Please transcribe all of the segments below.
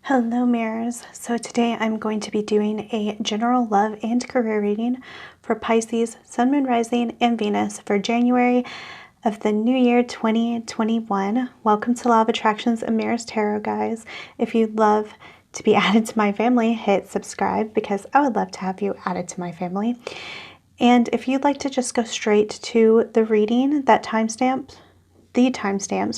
Hello mirrors. So today I'm going to be doing a general love and career reading for Pisces, Sun, Moon, Rising, and Venus for January of the new year 2021. Welcome to Law of Attractions and Mirrors Tarot, guys. If you'd love to be added to my family, hit subscribe because I would love to have you added to my family. And if you'd like to just go straight to the reading, the timestamps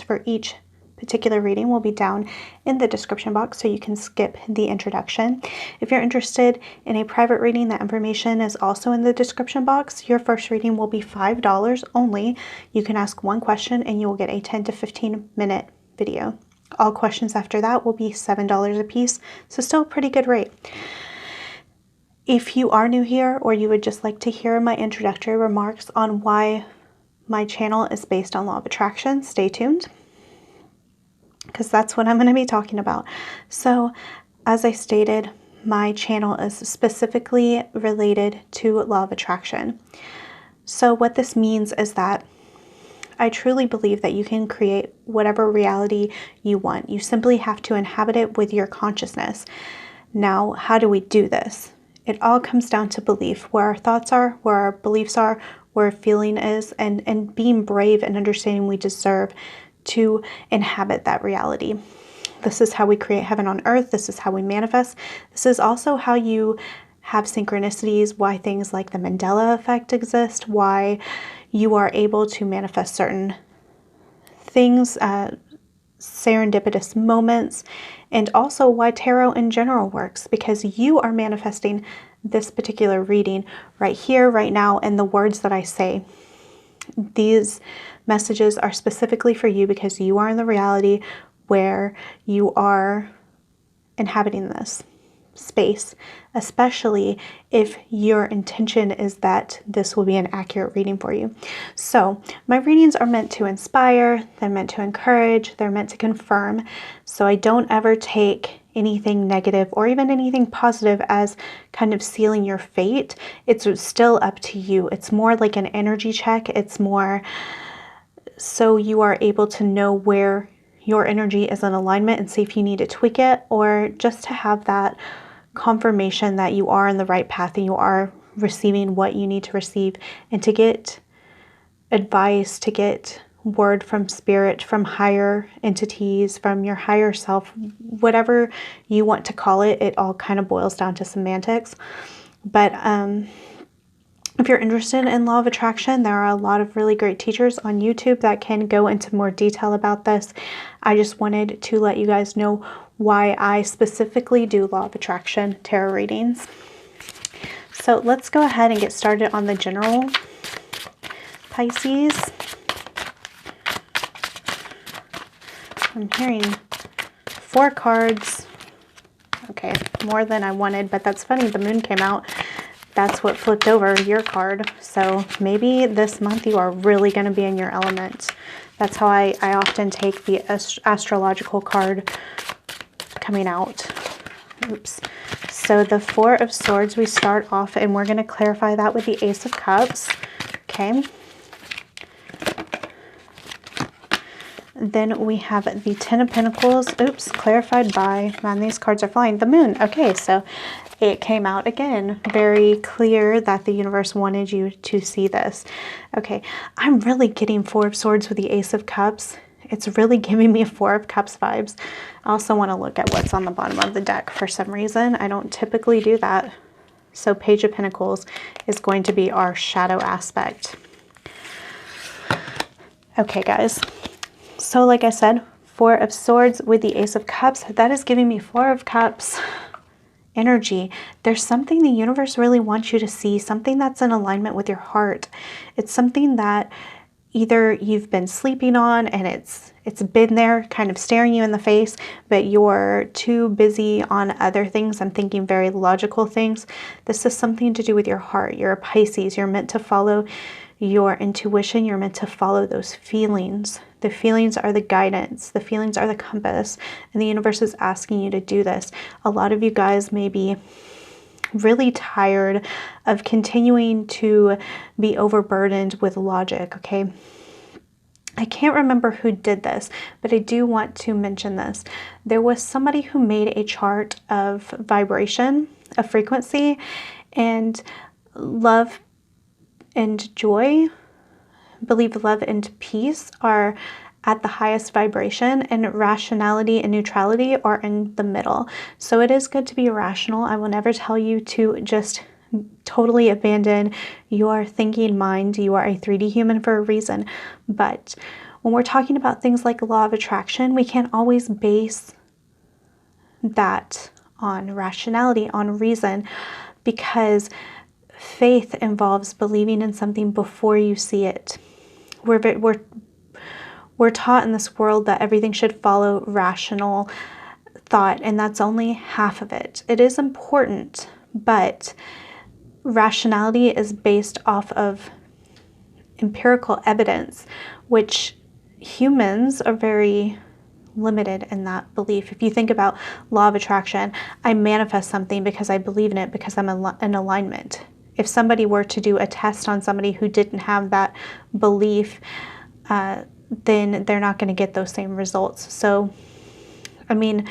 for each particular reading will be down in the description box, so you can skip the introduction. If you're interested in a private reading, that information is also in the description box. Your first reading will be $5 only. You can ask one question and you will get a 10 to 15 minute video. All questions after that will be $7 a piece, so still a pretty good rate. If you are new here or you would just like to hear my introductory remarks on why my channel is based on Law of Attraction, stay tuned, because that's what I'm going to be talking about. So, as I stated, my channel is specifically related to Law of Attraction. So what this means is that I truly believe that you can create whatever reality you want. You simply have to inhabit it with your consciousness. Now, how do we do this? It all comes down to belief, where our thoughts are, where our beliefs are, where our feeling is, and being brave and understanding we deserve to inhabit that reality. This is how we create heaven on earth. This is how we manifest. This is also how you have synchronicities, why things like the Mandela effect exist, why you are able to manifest certain things, serendipitous moments, and also why tarot in general works, because you are manifesting this particular reading right here, right now, and the words that I say. These messages are specifically for you because you are in the reality where you are inhabiting this space, especially if your intention is that this will be an accurate reading for you. So my readings are meant to inspire, they're meant to encourage, they're meant to confirm. So I don't ever take anything negative or even anything positive as kind of sealing your fate. It's still up to you. It's more like an energy check. It's more so you are able to know where your energy is in alignment and see if you need to tweak it, or just to have that confirmation that you are in the right path and you are receiving what you need to receive, and to get advice, to get word from spirit, from higher entities, from your higher self, whatever you want to call it. It all kind of boils down to semantics. But if you're interested in Law of Attraction, there are a lot of really great teachers on YouTube that can go into more detail about this. I just wanted to let you guys know why I specifically do Law of Attraction tarot readings. So let's go ahead and get started on the general Pisces. I'm hearing 4 cards. Okay, more than I wanted, but that's funny. The moon came out. That's what flipped over your card. So maybe this month you are really going to be in your element. That's how I often take the astrological card coming out. Oops. So the 4 of Swords, we start off, and we're going to clarify that with the Ace of Cups. Okay. Then we have the 10 of Pentacles. Oops, clarified by, man, these cards are flying. The Moon. Okay, so it came out again. Very clear that the universe wanted you to see this. Okay, I'm really getting 4 of Swords with the Ace of Cups. It's really giving me 4 of Cups vibes. I also want to look at what's on the bottom of the deck for some reason. I don't typically do that. So Page of Pentacles is going to be our shadow aspect. Okay, guys. So like I said, 4 of Swords with the Ace of Cups. That is giving me 4 of Cups energy. There's something the universe really wants you to see, something that's in alignment with your heart. It's something that either you've been sleeping on and it's been there kind of staring you in the face, but you're too busy on other things and thinking very logical things. This is something to do with your heart. You're a Pisces. You're meant to follow your intuition. You're meant to follow those feelings. The feelings are the guidance. The feelings are the compass. And the universe is asking you to do this. A lot of you guys may be really tired of continuing to be overburdened with logic, okay? I can't remember who did this, but I do want to mention this. There was somebody who made a chart of vibration, of frequency, and love and joy, I believe love and peace are at the highest vibration, and rationality and neutrality are in the middle. So it is good to be rational. I will never tell you to just totally abandon your thinking mind. You are a 3D human for a reason. But when we're talking about things like law of attraction, we can't always base that on rationality, on reason, because faith involves believing in something before you see it. We're taught in this world that everything should follow rational thought, and that's only half of it. It is important, but rationality is based off of empirical evidence, which humans are very limited in that belief. If you think about law of attraction, I manifest something because I believe in it, because I'm in alignment. If somebody were to do a test on somebody who didn't have that belief, then they're not going to get those same results. So, I mean,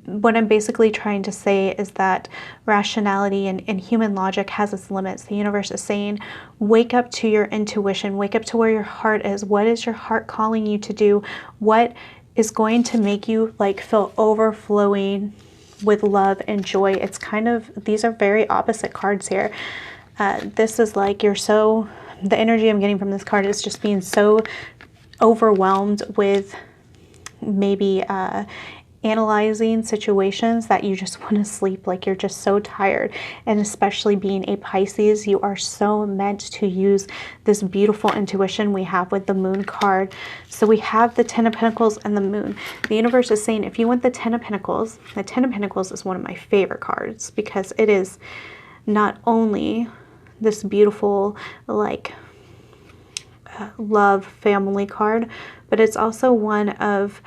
what I'm basically trying to say is that rationality and human logic has its limits. The universe is saying, wake up to your intuition, wake up to where your heart is. What is your heart calling you to do? What is going to make you like feel overflowing with love and joy? It's kind of, these are very opposite cards here. This is like the energy I'm getting from this card is just being so overwhelmed with maybe analyzing situations that you just want to sleep, like you're just so tired. And especially being a Pisces, you are so meant to use this beautiful intuition we have with the Moon card. So we have the Ten of Pentacles and the Moon. The universe is saying, if you want the Ten of Pentacles, the Ten of Pentacles is one of my favorite cards because it is not only this beautiful like love family card, but it's also one of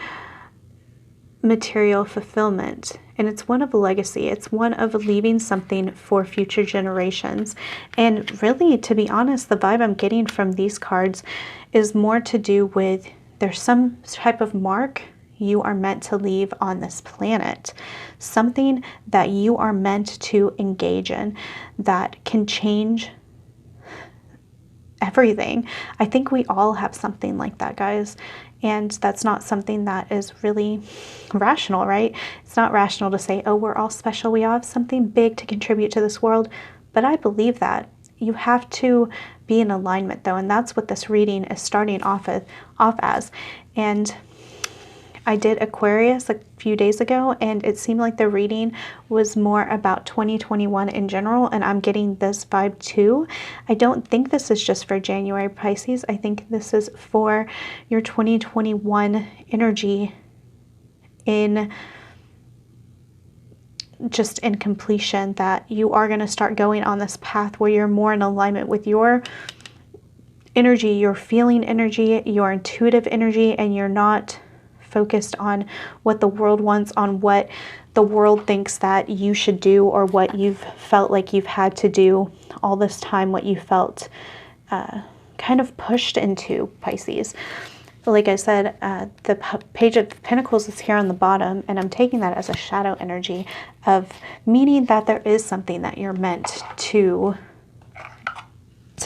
material fulfillment, and it's one of legacy. It's one of leaving something for future generations. And really, to be honest, the vibe I'm getting from these cards is more to do with there's some type of mark you are meant to leave on this planet, something that you are meant to engage in that can change everything. I think we all have something like that, guys. And that's not something that is really rational, right? It's not rational to say, oh, we're all special. We all have something big to contribute to this world. But I believe that. You have to be in alignment, though. And that's what this reading is starting off as. And I did Aquarius a few days ago, and it seemed like the reading was more about 2021 in general, and I'm getting this vibe too. I don't think this is just for January, Pisces. I think this is for your 2021 energy in completion, that you are going to start going on this path where you're more in alignment with your energy, your feeling energy, your intuitive energy, and you're not focused on what the world wants, on what the world thinks that you should do, or what you've felt like you've had to do all this time, what you felt kind of pushed into, Pisces. Like I said, the Page of Pentacles is here on the bottom, and I'm taking that as a shadow energy of meaning that there is something that you're meant to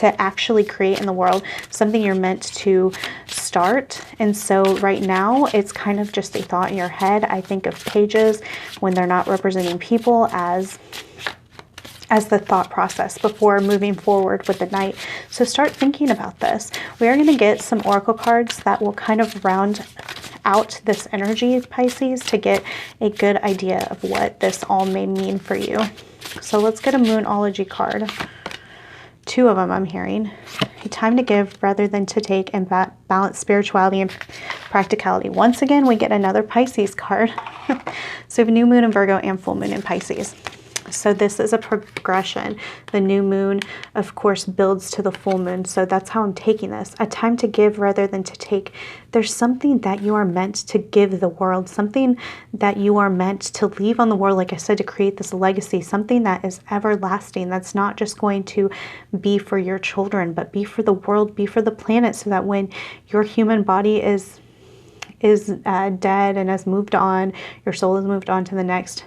actually create in the world, something you're meant to start. And so right now it's kind of just a thought in your head. I think of pages when they're not representing people as the thought process before moving forward with the night. So start thinking about this. We are going to get some oracle cards that will kind of round out this energy, Pisces, to get a good idea of what this all may mean for you. So let's get a Moonology card. Two of them I'm hearing. A time to give rather than to take, and balance spirituality and practicality. Once again, we get another Pisces card. So we have new moon in Virgo and full moon in Pisces. So this is a progression. The new moon, of course, builds to the full moon. So that's how I'm taking this. A time to give rather than to take. There's something that you are meant to give the world, something that you are meant to leave on the world, like I said, to create this legacy, something that is everlasting, that's not just going to be for your children, but be for the world, be for the planet, so that when your human body is dead and has moved on, your soul has moved on to the next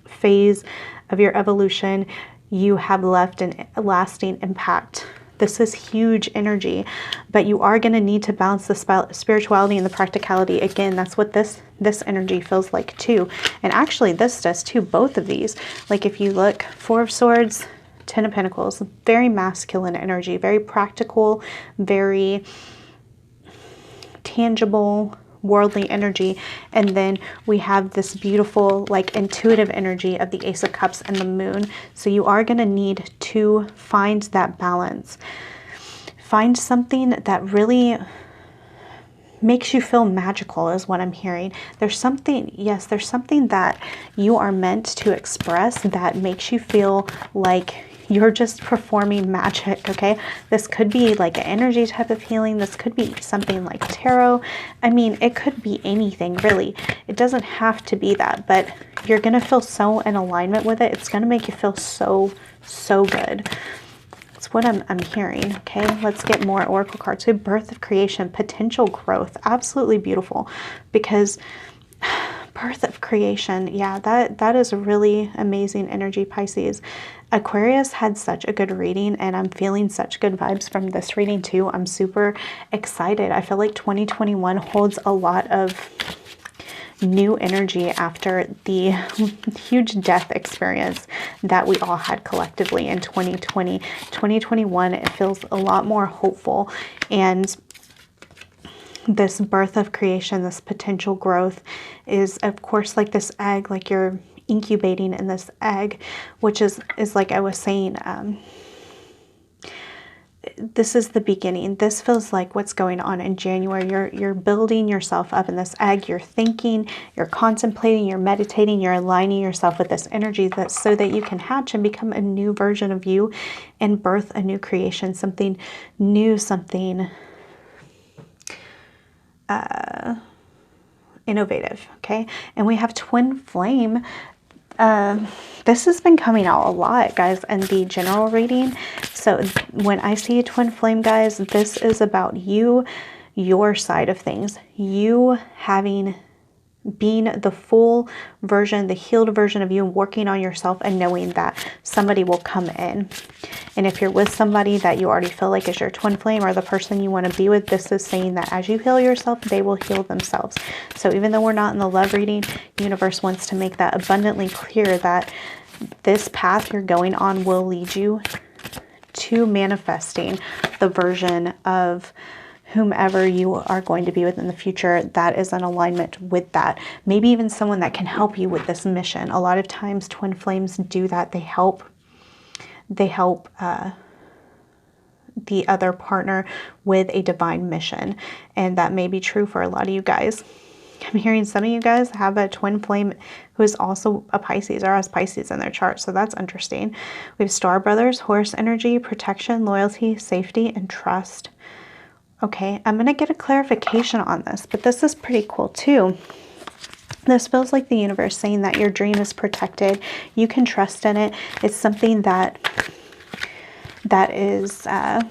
phase of your evolution, you have left a lasting impact. This is huge energy, but you are going to need to balance the spirituality and the practicality. Again, that's what this energy feels like too. And actually this does too, both of these. Like if you look, Four of Swords, Ten of Pentacles, very masculine energy, very practical, very tangible, worldly energy. And then we have this beautiful, like intuitive energy of the Ace of Cups and the Moon. So you are going to need to find that balance. Find something that really makes you feel magical is what I'm hearing. There's something, yes, there's something that you are meant to express that makes you feel like you're just performing magic, okay? This could be like an energy type of healing. This could be something like tarot. I mean, it could be anything, really. It doesn't have to be that, but you're going to feel so in alignment with it. It's going to make you feel so, so good. That's what I'm hearing, okay? Let's get more oracle cards. So birth of creation, potential growth. Absolutely beautiful, because birth of creation, yeah, that is a really amazing energy, Pisces. Aquarius had such a good reading, and I'm feeling such good vibes from this reading too. I'm super excited. I feel like 2021 holds a lot of new energy after the huge death experience that we all had collectively in 2020. 2021, it feels a lot more hopeful, and this birth of creation, this potential growth is, of course, like this egg, like you're incubating in this egg, which is like I was saying, this is the beginning. This feels like what's going on in January. You're building yourself up in this egg. You're thinking, you're contemplating, you're meditating, you're aligning yourself with this energy, that so that you can hatch and become a new version of you and birth a new creation, something new, something innovative, okay? And we have twin flame. This has been coming out a lot, guys, in the general reading. So when I see a twin flame, guys, this is about you, your side of things, you being the full version, the healed version of you, working on yourself and knowing that somebody will come in. And if you're with somebody that you already feel like is your twin flame or the person you want to be with, this is saying that as you heal yourself, they will heal themselves. So even though we're not in the love reading, the universe wants to make that abundantly clear that this path you're going on will lead you to manifesting the version of whomever you are going to be with in the future that is in alignment with that. Maybe even someone that can help you with this mission. A lot of times twin flames do that. They help the other partner with a divine mission. And that may be true for a lot of you guys. I'm hearing some of you guys have a twin flame who is also a Pisces or has Pisces in their chart. So that's interesting. We have Star Brothers, Horse energy, protection, loyalty, safety, and trust. Okay, I'm going to get a clarification on this, but this is pretty cool too. This feels like the universe saying that your dream is protected. You can trust in it. It's something that is that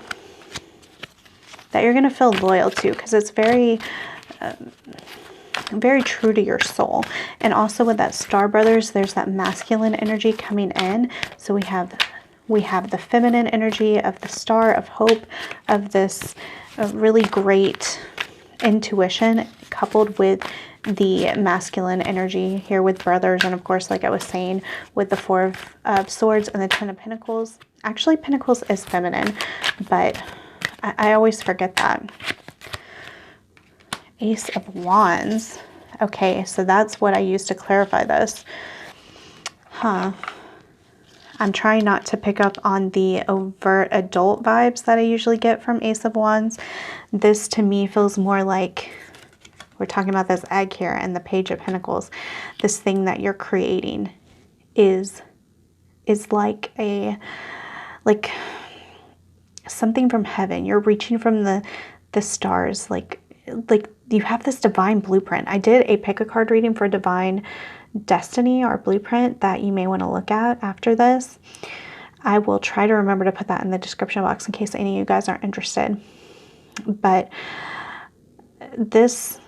you're going to feel loyal to, because it's very very true to your soul. And also with that Star Brothers, there's that masculine energy coming in. So we have the feminine energy of the star, of hope, of this really great intuition, coupled with the masculine energy here with brothers. And of course, like I was saying, with the Four of Swords and the Ten of Pentacles. Actually, Pentacles is feminine, but I always forget that. Ace of Wands. Okay, so that's what I used to clarify this. Huh. I'm trying not to pick up on the overt adult vibes that I usually get from Ace of Wands. This to me feels more like we're talking about this egg here and the Page of Pentacles. This thing that you're creating is is like something from heaven. You're reaching from the stars, like you have this divine blueprint. I did a pick a card reading for divine destiny or blueprint that you may want to look at after this. I will try to remember to put that in the description box in case any of you guys aren't interested. But this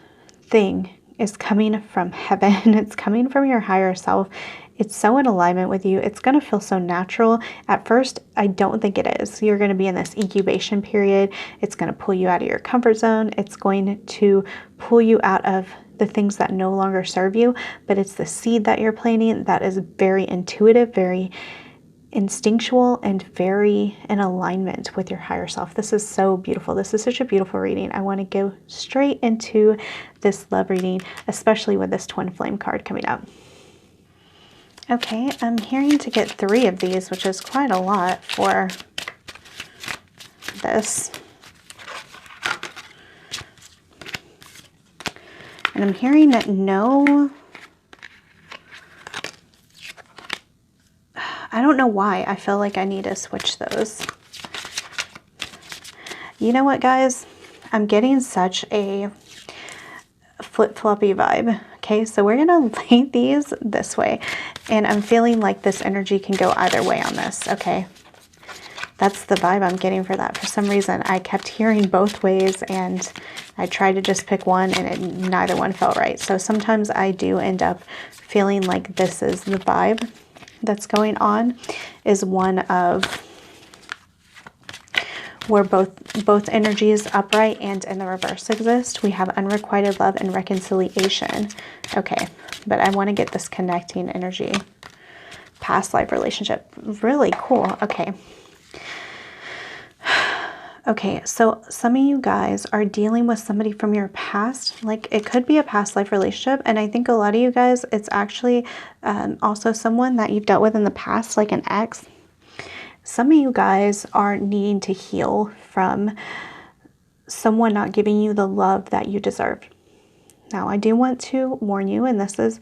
thing is coming from heaven. It's coming from your higher self. It's so in alignment with you. It's going to feel so natural. At first, I don't think it is. You're going to be in this incubation period. It's going to pull you out of your comfort zone. It's going to pull you out of the things that no longer serve you. But it's the seed that you're planting that is very intuitive, very instinctual, and very in alignment with your higher self. This is so beautiful. This is such a beautiful reading. I want to go straight into this love reading, especially with this twin flame card coming up. Okay, I'm hearing to get 3 of these, which is quite a lot for this. And I'm hearing that no, I don't know why. I feel like I need to switch those. You know what, guys? I'm getting such a flip-floppy vibe. Okay, so we're going to lay these this way. And I'm feeling like this energy can go either way on this, okay? That's the vibe I'm getting for that. For some reason, I kept hearing both ways, and I tried to just pick one, and neither one felt right. So sometimes I do end up feeling like this is the vibe that's going on, is one of where both energies, upright and in the reverse, exist. We have unrequited love and reconciliation. Okay, but I want to get this connecting energy. Past life relationship. Really cool. Okay. Okay, so some of you guys are dealing with somebody from your past. Like, it could be a past life relationship, and I think a lot of you guys, it's actually also someone that you've dealt with in the past, like an ex. Some of you guys are needing to heal from someone not giving you the love that you deserve. Now, I do want to warn you, and this is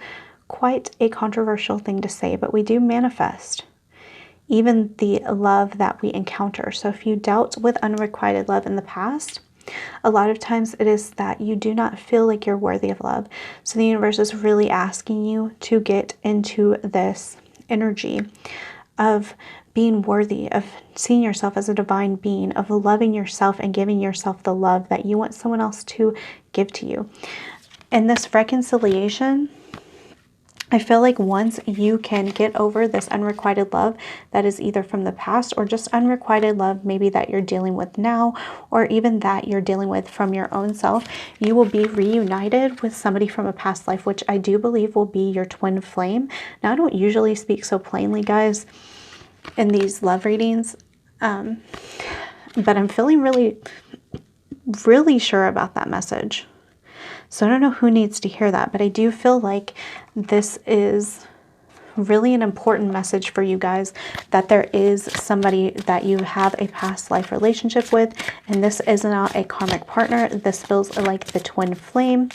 quite a controversial thing to say, but we do manifest even the love that we encounter. So if you dealt with unrequited love in the past, a lot of times it is that you do not feel like you're worthy of love. So the universe is really asking you to get into this energy of being worthy, of seeing yourself as a divine being, of loving yourself and giving yourself the love that you want someone else to give to you. And this reconciliation, I feel like once you can get over this unrequited love that is either from the past or just unrequited love maybe that you're dealing with now, or even that you're dealing with from your own self, you will be reunited with somebody from a past life, which I do believe will be your twin flame. Now, I don't usually speak so plainly, guys, in these love readings, but I'm feeling really, really sure about that message. So I don't know who needs to hear that, but I do feel like this is really an important message for you guys, that there is somebody that you have a past life relationship with, and this is not a karmic partner. This feels like the twin flame,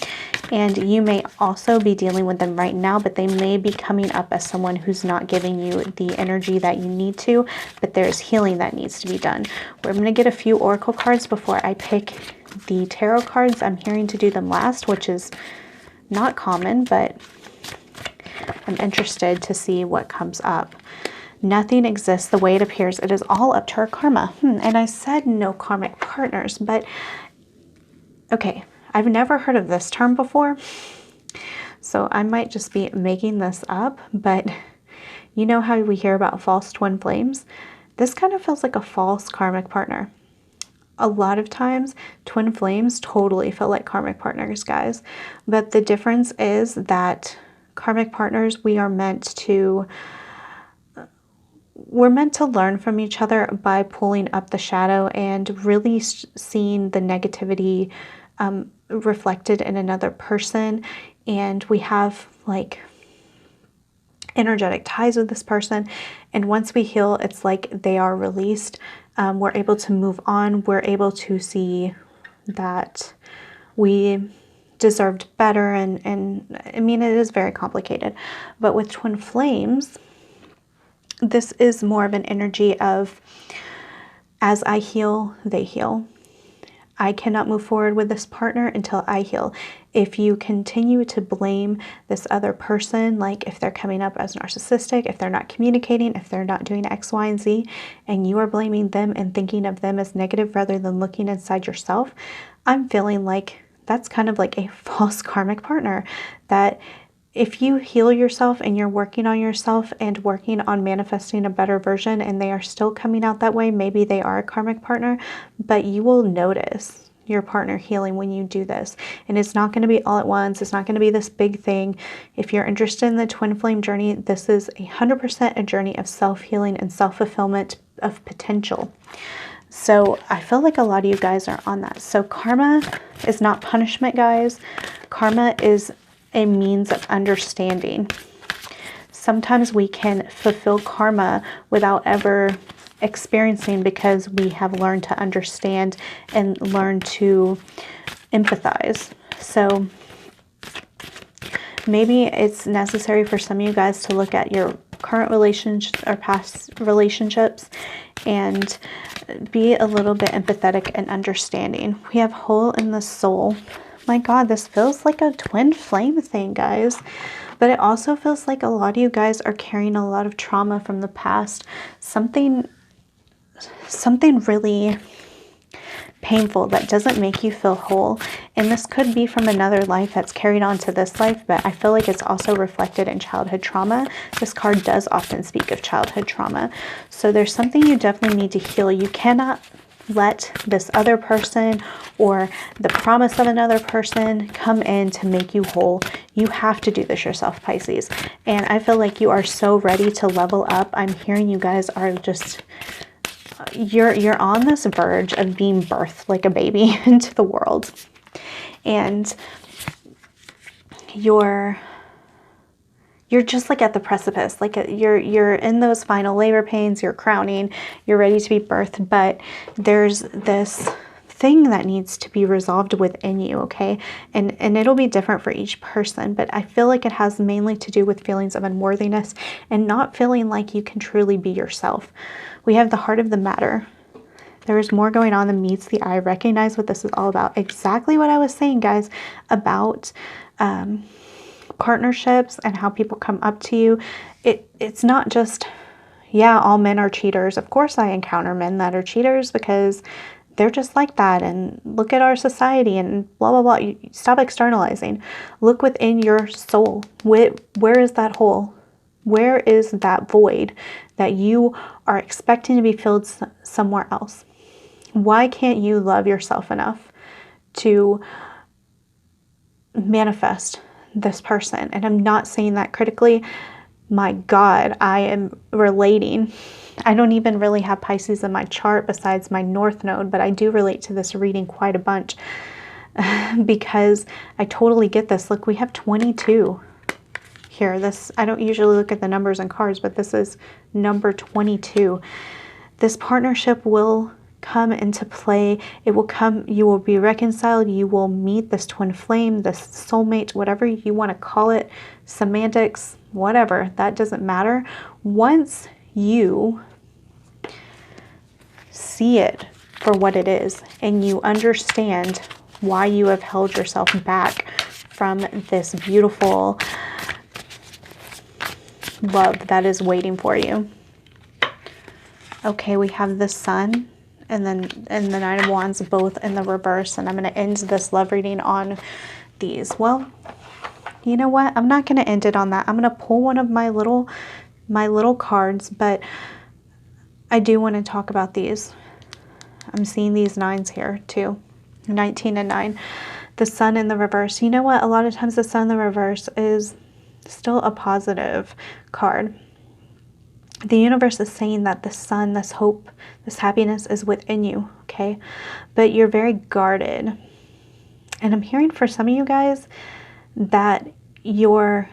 and you may also be dealing with them right now, but they may be coming up as someone who's not giving you the energy that you need to, but there's healing that needs to be done. We're going to get a few oracle cards before I pick the tarot cards. I'm hearing to do them last, which is not common, but I'm interested to see what comes up. Nothing exists the way it appears. It is all up to our karma. And I said no karmic partners, but okay, I've never heard of this term before, so I might just be making this up, but you know how we hear about false twin flames? This kind of feels like a false karmic partner. A lot of times, twin flames totally feel like karmic partners, guys. But the difference is that karmic partners, we're meant to learn from each other by pulling up the shadow and really seeing the negativity reflected in another person. And we have like energetic ties with this person. And once we heal, it's like they are released. We're able to move on. We're able to see that we deserved better. And I mean, it is very complicated. But with twin flames, this is more of an energy of, as I heal, they heal. I cannot move forward with this partner until I heal. If you continue to blame this other person, like if they're coming up as narcissistic, if they're not communicating, if they're not doing X, Y, and Z, and you are blaming them and thinking of them as negative rather than looking inside yourself, I'm feeling like that's kind of like a false karmic partner. That if you heal yourself and you're working on yourself and working on manifesting a better version and they are still coming out that way, maybe they are a karmic partner, but you will notice your partner healing when you do this. And it's not going to be all at once. It's not going to be this big thing. If you're interested in the twin flame journey, this is 100% a journey of self-healing and self-fulfillment of potential. So I feel like a lot of you guys are on that. So karma is not punishment, guys. Karma is a means of understanding. Sometimes we can fulfill karma without ever experiencing because we have learned to understand and learn to empathize. So maybe it's necessary for some of you guys to look at your current relationships or past relationships and be a little bit empathetic and understanding. We have hole in the soul. My God, this feels like a twin flame thing, guys. But it also feels like a lot of you guys are carrying a lot of trauma from the past. Something really painful that doesn't make you feel whole. And this could be from another life that's carried on to this life, but I feel like it's also reflected in childhood trauma. This card does often speak of childhood trauma. So there's something you definitely need to heal. You cannot let this other person or the promise of another person come in to make you whole. You have to do this yourself, Pisces. And I feel like you are so ready to level up. I'm hearing you guys are just, you're on this verge of being birthed like a baby into the world. And you're just like at the precipice, like you're in those final labor pains, you're crowning, you're ready to be birthed, but there's this thing that needs to be resolved within you, okay? And it'll be different for each person, but I feel like it has mainly to do with feelings of unworthiness and not feeling like you can truly be yourself. We have the heart of the matter. There is more going on than meets the eye. Recognize what this is all about. Exactly what I was saying, guys, about partnerships and how people come up to you. It's not just, yeah, all men are cheaters. Of course I encounter men that are cheaters because they're just like that, and look at our society and blah blah blah. You stop externalizing. Look within your soul. Where is that hole? Where is that void that you are expecting to be filled somewhere else? Why can't you love yourself enough to manifest this person? And I'm not saying that critically. My God, I am relating. I don't even really have Pisces in my chart besides my North Node, but I do relate to this reading quite a bunch because I totally get this. Look, we have 22 here. This, I don't usually look at the numbers and cards, but this is number 22. This partnership will come into play. It will come, you will be reconciled, you will meet this twin flame, this soulmate, whatever you want to call it, semantics, whatever, that doesn't matter. Once you see it for what it is and you understand why you have held yourself back from this beautiful love that is waiting for you. Okay, we have the Sun and then the Nine of Wands both in the reverse, and I'm going to end this love reading on these. Well, you know what? I'm not going to end it on that. I'm going to pull one of my little cards, but I do want to talk about these. I'm seeing these nines here too. 19 and 9. The Sun in the reverse. You know what? A lot of times the Sun in the reverse is still a positive card. The universe is saying that the sun, this hope, this happiness is within you, okay? But you're very guarded. And I'm hearing for some of you guys that you're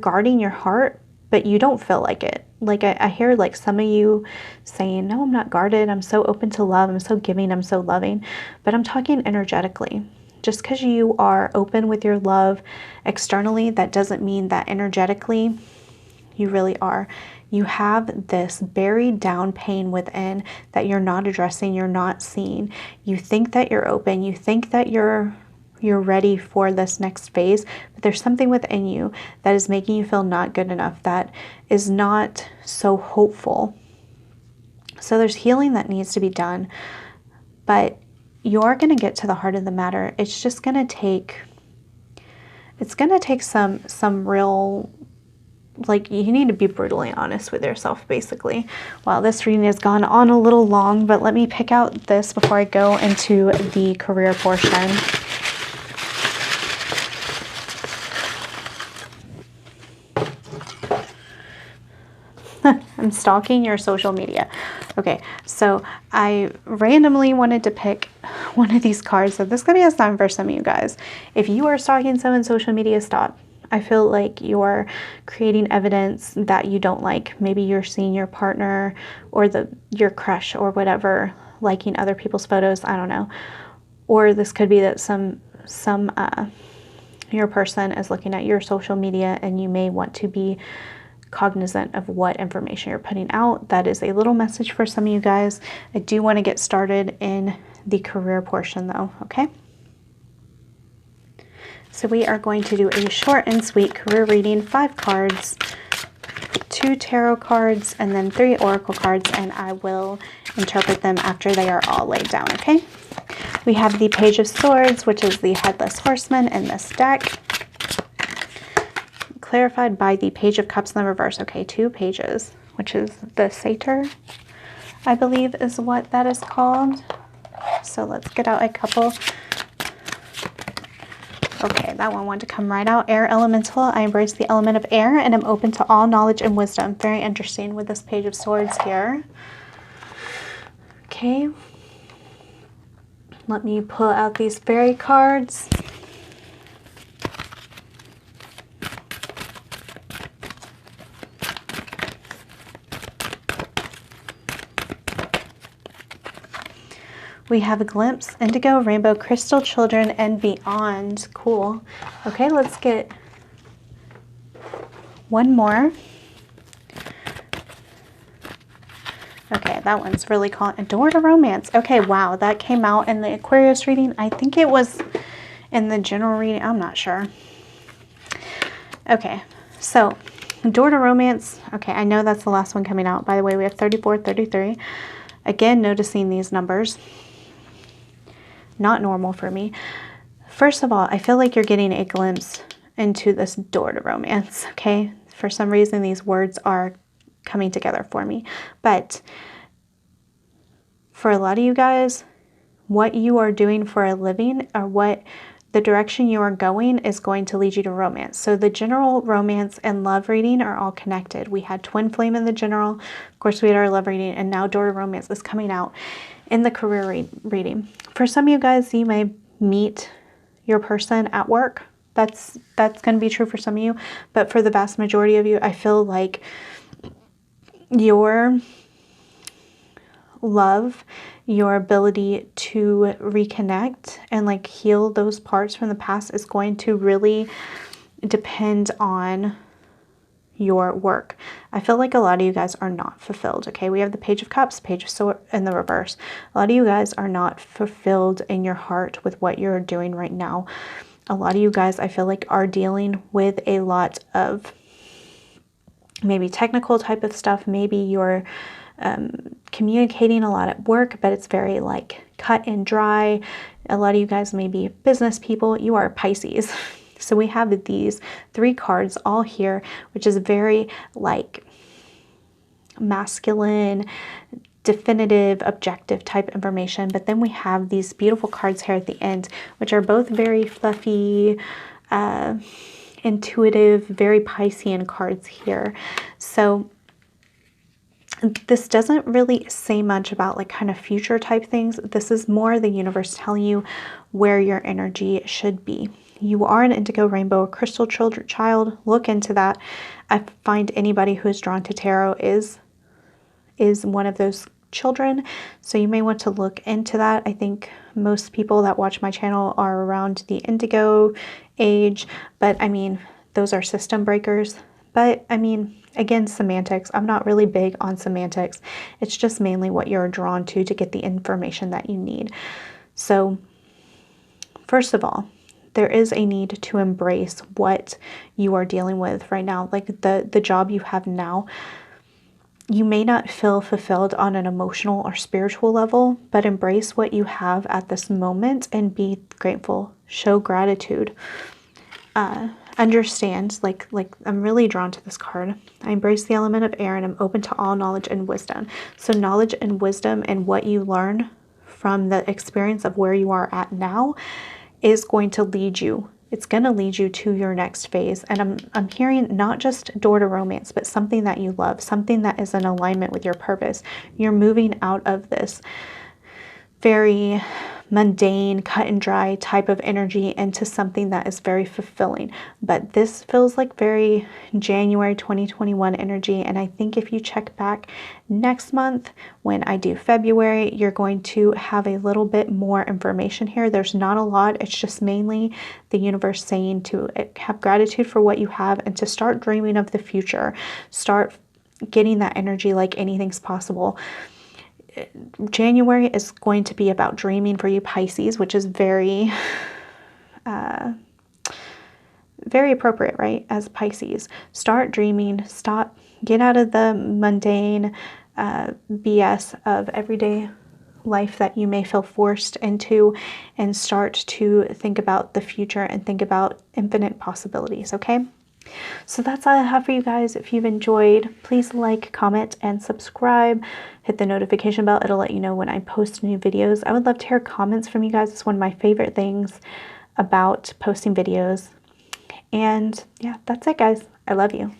guarding your heart, but you don't feel like it. Like I hear like some of you saying, no, I'm not guarded. I'm so open to love. I'm so giving. I'm so loving. But I'm talking energetically. Just because you are open with your love externally, that doesn't mean that energetically you really are. You have this buried down pain within that you're not addressing, you're not seeing. You think that you're open, you think that you're ready for this next phase, but there's something within you that is making you feel not good enough, that is not so hopeful. So there's healing that needs to be done, but you're going to get to the heart of the matter. It's just going to take, it's going to take some real, like, you need to be brutally honest with yourself, basically. Wow, this reading has gone on a little long, but let me pick out this before I go into the career portion. I'm stalking your social media. Okay, so I randomly wanted to pick one of these cards. So this could be a sign for some of you guys. If you are stalking someone's social media, stop. I feel like you're creating evidence that you don't like. Maybe you're seeing your partner or your crush or whatever liking other people's photos. I don't know. Or this could be that your person is looking at your social media, and you may want to be cognizant of what information you're putting out. That is a little message for some of you guys. I do want to get started in the career portion though, okay? So we are going to do a short and sweet career reading, 5 cards, 2 tarot cards, and then 3 oracle cards, and I will interpret them after they are all laid down, okay? We have the Page of Swords, which is the Headless Horseman in this deck, clarified by the Page of Cups in the reverse. Okay, 2 pages, which is the Satyr, I believe is what that is called. So let's get out a couple. Okay, that one wanted to come right out. Air Elemental. I embrace the element of air and am open to all knowledge and wisdom. Very interesting with this Page of Swords here. Okay. Let me pull out these fairy cards. We have a glimpse, indigo, rainbow, crystal, children, and beyond. Cool. Okay, let's get one more. Okay, that one's really calling. Adore to Romance. Okay, wow, that came out in the Aquarius reading. I think it was in the general reading. I'm not sure. Okay, so Adore to Romance. Okay, I know that's the last one coming out. By the way, we have 34, 33. Again, noticing these numbers. Not normal for me. First of all, I feel like you're getting a glimpse into this door to romance, okay? For some reason, these words are coming together for me. But for a lot of you guys, what you are doing for a living, or what the direction you are going, is going to lead you to romance. So the general romance and love reading are all connected. We had Twin Flame in the general. Of course, we had our love reading, and now door to romance is coming out in the career reading. For some of you guys, you may meet your person at work. That's going to be true for some of you. But for the vast majority of you, I feel like your love, your ability to reconnect and like heal those parts from the past is going to really depend on your work. I feel like a lot of you guys are not fulfilled. Okay, we have the Page of Cups, Page of Swords in the reverse. A lot of you guys are not fulfilled in your heart with what you're doing right now. A lot of you guys, I feel like, are dealing with a lot of maybe technical type of stuff. Maybe you're communicating a lot at work, but it's very like cut and dry. A lot of you guys may be business people. You are Pisces. So we have these 3 cards all here, which is very like masculine, definitive, objective type information. But then we have these beautiful cards here at the end, which are both very fluffy, intuitive, very Piscean cards here. So this doesn't really say much about like kind of future type things. This is more the universe telling you where your energy should be. You are an indigo, rainbow, or crystal child. Look into that. I find anybody who is drawn to tarot is one of those children. So you may want to look into that. I think most people that watch my channel are around the indigo age, but I mean, those are system breakers. But I mean, again, semantics. I'm not really big on semantics. It's just mainly what you're drawn to get the information that you need. So first of all, there is a need to embrace what you are dealing with right now. Like the job you have now, you may not feel fulfilled on an emotional or spiritual level, but embrace what you have at this moment and be grateful. Show gratitude. Understand, like I'm really drawn to this card. I embrace the element of air and I'm open to all knowledge and wisdom. So knowledge and wisdom and what you learn from the experience of where you are at now is going to lead you. It's going to lead you to your next phase. And I'm hearing not just door to romance, but something that you love, something that is in alignment with your purpose. You're moving out of this very mundane, cut and dry type of energy into something that is very fulfilling. But this feels like very January 2021 energy. And I think if you check back next month when I do February, you're going to have a little bit more information here. There's not a lot. It's just mainly the universe saying to have gratitude for what you have and to start dreaming of the future. Start getting that energy like anything's possible. January is going to be about dreaming for you Pisces, which is very appropriate, right? As Pisces, start dreaming, get out of the mundane BS of everyday life that you may feel forced into and start to think about the future and think about infinite possibilities, okay? So that's all I have for you guys. If you've enjoyed, please like, comment, and subscribe. Hit the notification bell. It'll let you know when I post new videos. I would love to hear comments from you guys. It's one of my favorite things about posting videos. And yeah, that's it, guys. I love you.